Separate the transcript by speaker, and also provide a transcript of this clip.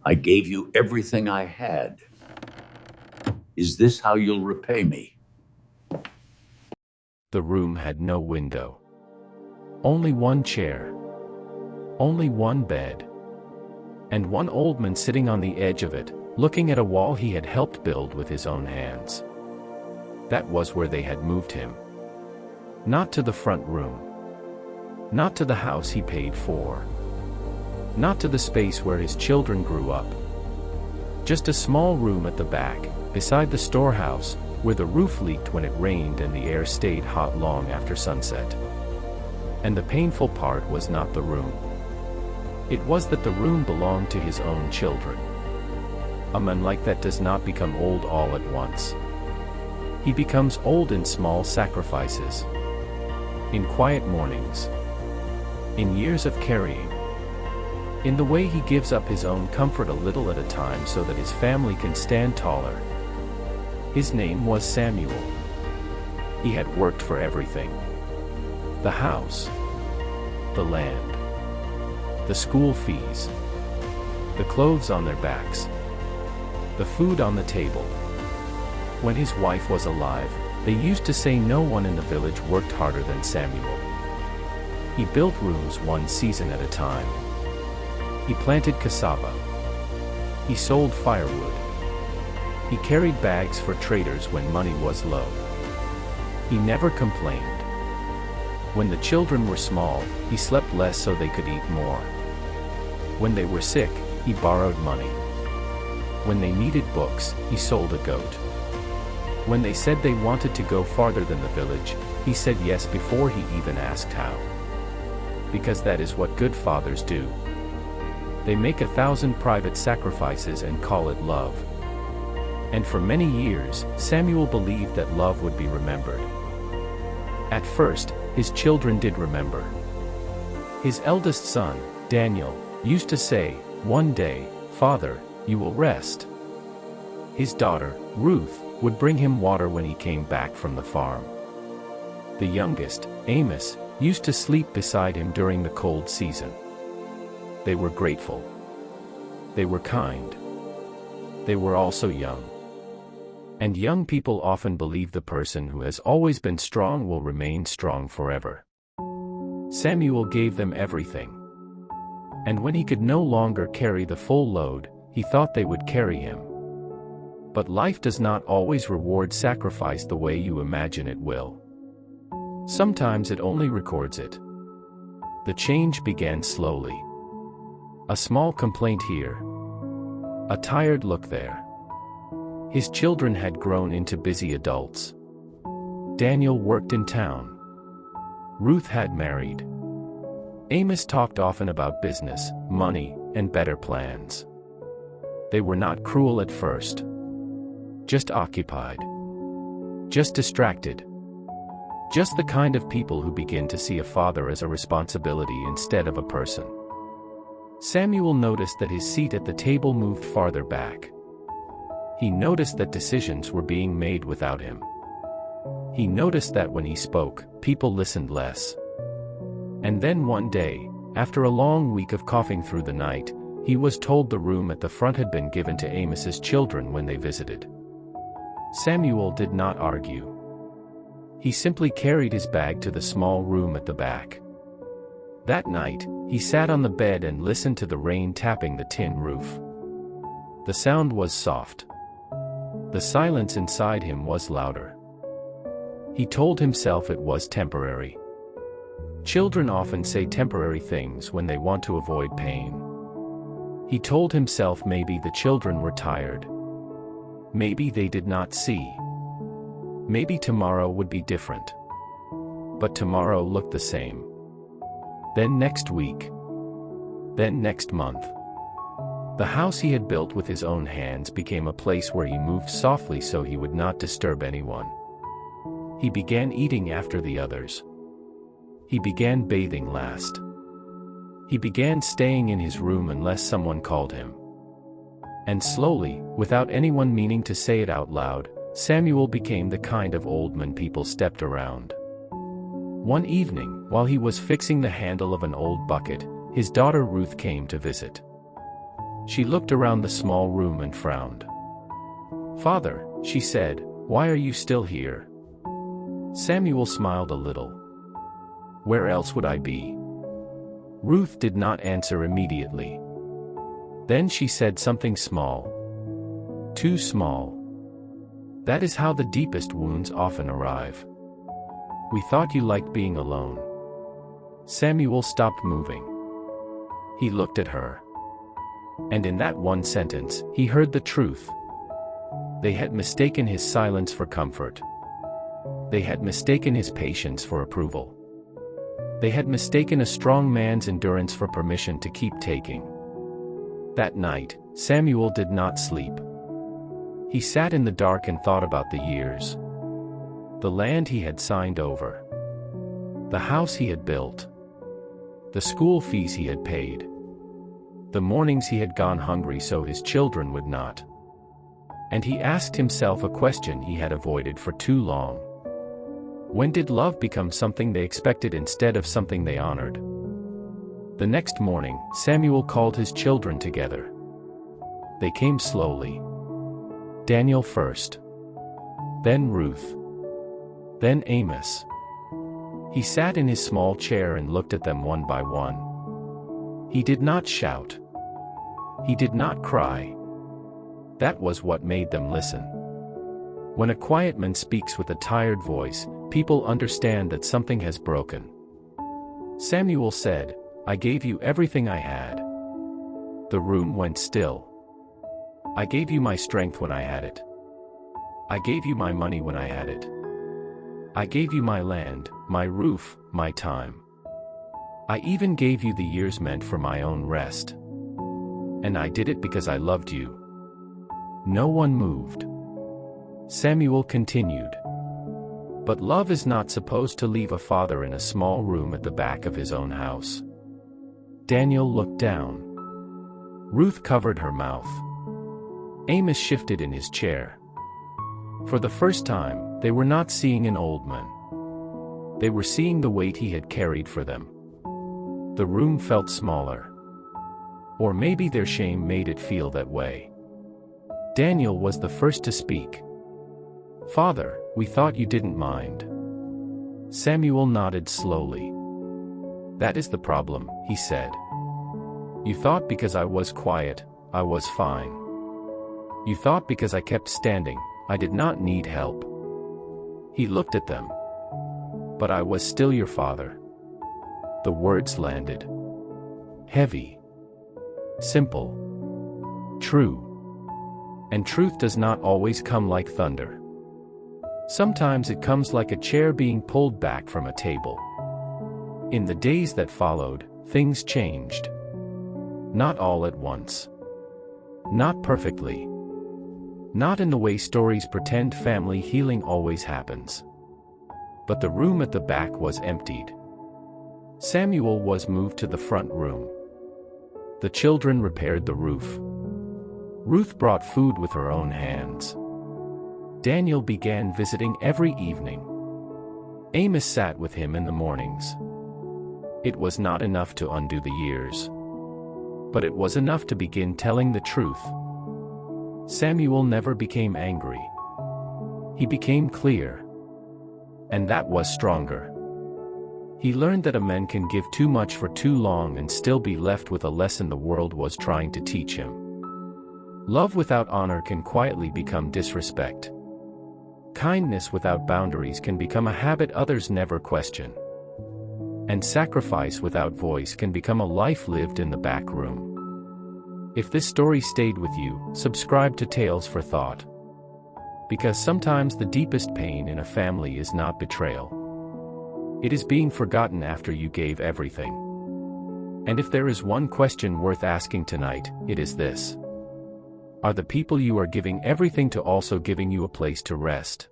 Speaker 1: I gave you everything I had. Is this how you'll repay me?
Speaker 2: The room had no window. Only one chair. Only one bed. And one old man sitting on the edge of it, looking at a wall he had helped build with his own hands. That was where they had moved him. Not to the front room. Not to the house he paid for. Not to the space where his children grew up. Just a small room at the back, beside the storehouse, where the roof leaked when it rained and the air stayed hot long after sunset. And the painful part was not the room. It was that the room belonged to his own children. A man like that does not become old all at once. He becomes old in small sacrifices. In quiet mornings. In years of carrying. In the way he gives up his own comfort a little at a time so that his family can stand taller. His name was Samuel. He had worked for everything. The house. The land. The school fees. The clothes on their backs. The food on the table. When his wife was alive, they used to say no one in the village worked harder than Samuel. He built rooms one season at a time. He planted cassava. He sold firewood. He carried bags for traders when money was low. He never complained. When the children were small, he slept less so they could eat more. When they were sick, he borrowed money. When they needed books, he sold a goat. When they said they wanted to go farther than the village, he said yes before he even asked how. Because that is what good fathers do. They make 1,000 private sacrifices and call it love. And for many years, Samuel believed that love would be remembered. At first, his children did remember. His eldest son, Daniel, used to say, "One day, Father, you will rest." His daughter, Ruth, would bring him water when he came back from the farm. The youngest, Amos, used to sleep beside him during the cold season. They were grateful. They were kind. They were also young. And young people often believe the person who has always been strong will remain strong forever. Samuel gave them everything. And when he could no longer carry the full load, he thought they would carry him. But life does not always reward sacrifice the way you imagine it will. Sometimes it only records it. The change began slowly. A small complaint here. A tired look there. His children had grown into busy adults. Daniel worked in town. Ruth had married. Amos talked often about business, money, and better plans. They were not cruel at first. Just occupied. Just distracted. Just the kind of people who begin to see a father as a responsibility instead of a person. Samuel noticed that his seat at the table moved farther back. He noticed that decisions were being made without him. He noticed that when he spoke, people listened less. And then one day, after a long week of coughing through the night, he was told the room at the front had been given to Amos's children when they visited. Samuel did not argue. He simply carried his bag to the small room at the back. That night, he sat on the bed and listened to the rain tapping the tin roof. The sound was soft. The silence inside him was louder. He told himself it was temporary. Children often say temporary things when they want to avoid pain. He told himself maybe the children were tired. Maybe they did not see. Maybe tomorrow would be different. But tomorrow looked the same. Then next week. Then next month. The house he had built with his own hands became a place where he moved softly so he would not disturb anyone. He began eating after the others. He began bathing last. He began staying in his room unless someone called him. And slowly, without anyone meaning to say it out loud, Samuel became the kind of old man people stepped around. One evening, while he was fixing the handle of an old bucket, his daughter Ruth came to visit. She looked around the small room and frowned. "Father," she said, "why are you still here?" Samuel smiled a little. "Where else would I be?" Ruth did not answer immediately. Then she said something small. Too small. That is how the deepest wounds often arrive. "We thought you liked being alone." Samuel stopped moving. He looked at her. And in that one sentence, he heard the truth. They had mistaken his silence for comfort. They had mistaken his patience for approval. They had mistaken a strong man's endurance for permission to keep taking. That night, Samuel did not sleep. He sat in the dark and thought about the years. The land he had signed over. The house he had built. The school fees he had paid. The mornings he had gone hungry so his children would not. And he asked himself a question he had avoided for too long. When did love become something they expected instead of something they honored? The next morning, Samuel called his children together. They came slowly. Daniel first. Then Ruth. Then Amos. He sat in his small chair and looked at them one by one. He did not shout. He did not cry. That was what made them listen. When a quiet man speaks with a tired voice, people understand that something has broken. Samuel said, "I gave you everything I had." The room went still. "I gave you my strength when I had it. I gave you my money when I had it. I gave you my land, my roof, my time. I even gave you the years meant for my own rest. And I did it because I loved you." No one moved. Samuel continued. But love is not supposed to leave a father in a small room at the back of his own house. Daniel looked down. Ruth covered her mouth. Amos shifted in his chair. For the first time, they were not seeing an old man. They were seeing the weight he had carried for them. The room felt smaller. Or maybe their shame made it feel that way. Daniel was the first to speak. "Father, we thought you didn't mind." Samuel nodded slowly. "That is the problem," he said. "You thought because I was quiet, I was fine. You thought because I kept standing, I did not need help." He looked at them. "But I was still your father." The words landed. Heavy. Simple. True. And truth does not always come like thunder. Sometimes it comes like a chair being pulled back from a table. In the days that followed, things changed. Not all at once. Not perfectly. Not in the way stories pretend family healing always happens. But the room at the back was emptied. Samuel was moved to the front room. The children repaired the roof. Ruth brought food with her own hands. Daniel began visiting every evening. Amos sat with him in the mornings. It was not enough to undo the years. But it was enough to begin telling the truth. Samuel never became angry. He became clear. And that was stronger. He learned that a man can give too much for too long and still be left with a lesson the world was trying to teach him. Love without honor can quietly become disrespect. Kindness without boundaries can become a habit others never question. And sacrifice without voice can become a life lived in the back room. If this story stayed with you, subscribe to Tales for Thought. Because sometimes the deepest pain in a family is not betrayal. It is being forgotten after you gave everything. And if there is one question worth asking tonight, it is this. Are the people you are giving everything to also giving you a place to rest?